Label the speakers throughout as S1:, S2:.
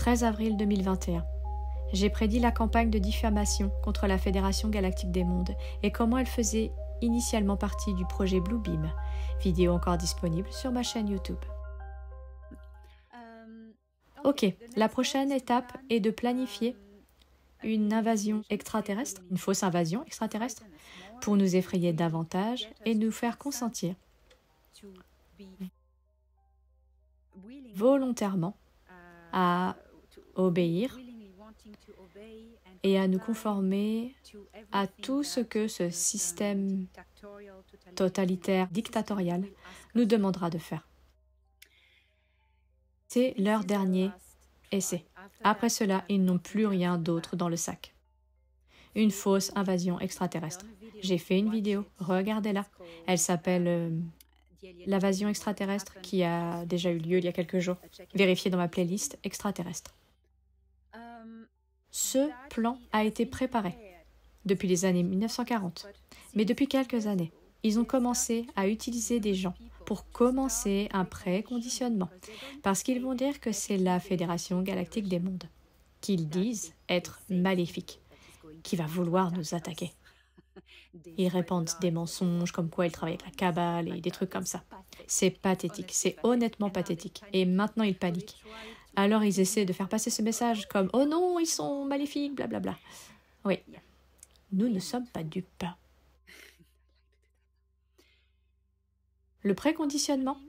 S1: 13 avril 2021. J'ai prédit la campagne de diffamation contre la Fédération Galactique des Mondes et comment elle faisait initialement partie du projet Bluebeam. Vidéo encore disponible sur ma chaîne YouTube. Ok, la prochaine étape est de planifier une invasion extraterrestre, une fausse invasion extraterrestre, pour nous effrayer davantage et nous faire consentir volontairement à obéir et à nous conformer à tout ce que ce système totalitaire, dictatorial, nous demandera de faire. C'est leur dernier essai. Après cela, ils n'ont plus rien d'autre dans le sac. Une fausse invasion extraterrestre. J'ai fait une vidéo, regardez-la. Elle s'appelle l'invasion extraterrestre qui a déjà eu lieu il y a quelques jours. Vérifiez dans ma playlist extraterrestre. Ce plan a été préparé depuis les années 1940. Mais depuis quelques années, ils ont commencé à utiliser des gens pour commencer un préconditionnement. Parce qu'ils vont dire que c'est la Fédération Galactique des Mondes, qu'ils disent être maléfique, qui va vouloir nous attaquer. Ils répandent des mensonges comme quoi ils travaillent avec la cabale et des trucs comme ça. C'est pathétique, c'est honnêtement pathétique. Et maintenant ils paniquent. Alors ils essaient de faire passer ce message comme « Oh non, ils sont maléfiques, blablabla ». Oui, nous ne sommes pas dupes. Le préconditionnement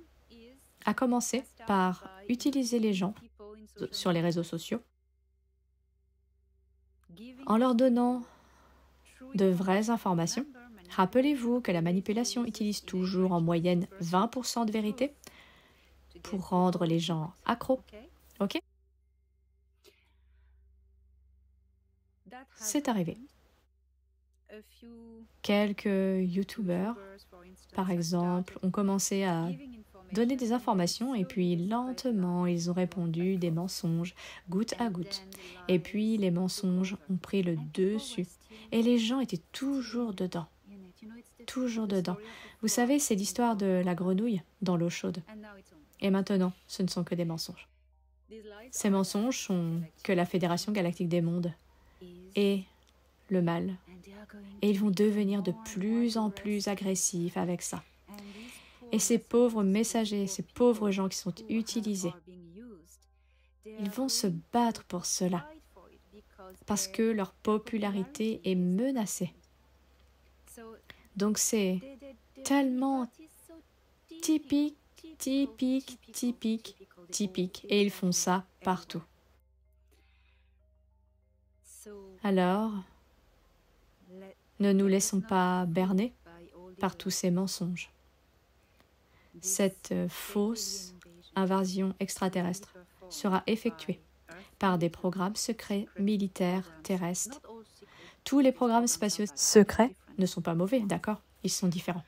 S1: a commencé par utiliser les gens sur les réseaux sociaux en leur donnant de vraies informations. Rappelez-vous que la manipulation utilise toujours en moyenne 20% de vérité pour rendre les gens accros. Ok? C'est arrivé. Quelques youtubeurs, par exemple, ont commencé à donner des informations et puis lentement, ils ont répondu des mensonges, goutte à goutte. Et puis, les mensonges ont pris le dessus. Et les gens étaient toujours dedans. Toujours dedans. Vous savez, c'est l'histoire de la grenouille dans l'eau chaude. Et maintenant, ce ne sont que des mensonges. Ces mensonges sont que la Fédération Galactique des Mondes est le mal. Et ils vont devenir de plus en plus agressifs avec ça. Et ces pauvres messagers, ces pauvres gens qui sont utilisés, ils vont se battre pour cela, parce que leur popularité est menacée. Donc c'est tellement typique, et ils font ça partout. Alors, ne nous laissons pas berner par tous ces mensonges. Cette fausse invasion extraterrestre sera effectuée par des programmes secrets militaires terrestres. Tous les programmes spatiaux secrets ne sont pas mauvais, d'accord? Ils sont différents.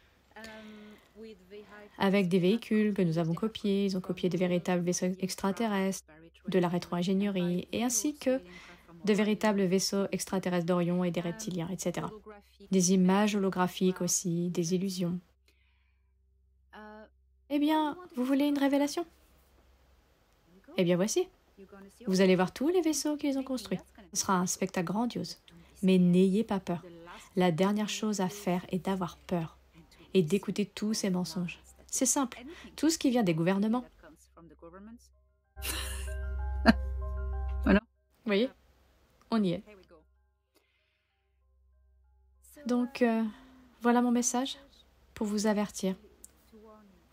S1: Avec des véhicules que nous avons copiés, ils ont copié de véritables vaisseaux extraterrestres, de la rétro-ingénierie, et ainsi que de véritables vaisseaux extraterrestres d'Orion et des reptiliens, etc. Des images holographiques aussi, des illusions. Eh bien, vous voulez une révélation? Eh bien voici. Vous allez voir tous les vaisseaux qu'ils ont construits. Ce sera un spectacle grandiose. Mais n'ayez pas peur. La dernière chose à faire est d'avoir peur et d'écouter tous ces mensonges. C'est simple. Tout ce qui vient des gouvernements.
S2: Voilà.
S1: Vous voyez? On y est. Donc, voilà mon message pour vous avertir.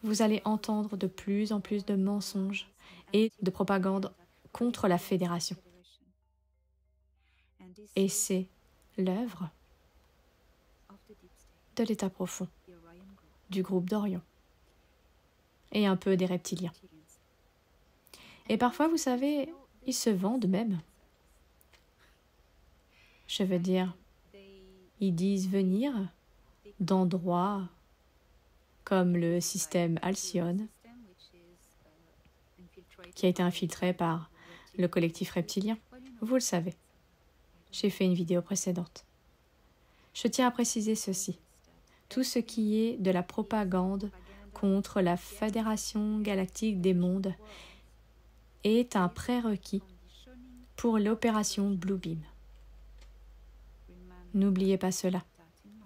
S1: Vous allez entendre de plus en plus de mensonges et de propagande contre la Fédération. Et c'est l'œuvre de l'état profond, du groupe d'Orion et un peu des reptiliens. Et parfois, vous savez, ils se vendent même. Je veux dire, ils disent venir d'endroits comme le système Alcyone, qui a été infiltré par le collectif reptilien. Vous le savez. J'ai fait une vidéo précédente. Je tiens à préciser ceci. Tout ce qui est de la propagande contre la Fédération Galactique des Mondes est un prérequis pour l'opération Bluebeam. N'oubliez pas cela.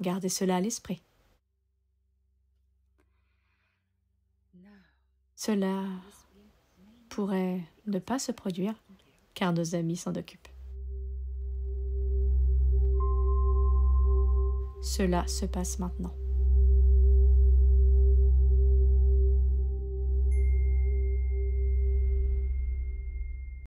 S1: Gardez cela à l'esprit. Cela pourrait ne pas se produire car nos amis s'en occupent. Cela se passe maintenant.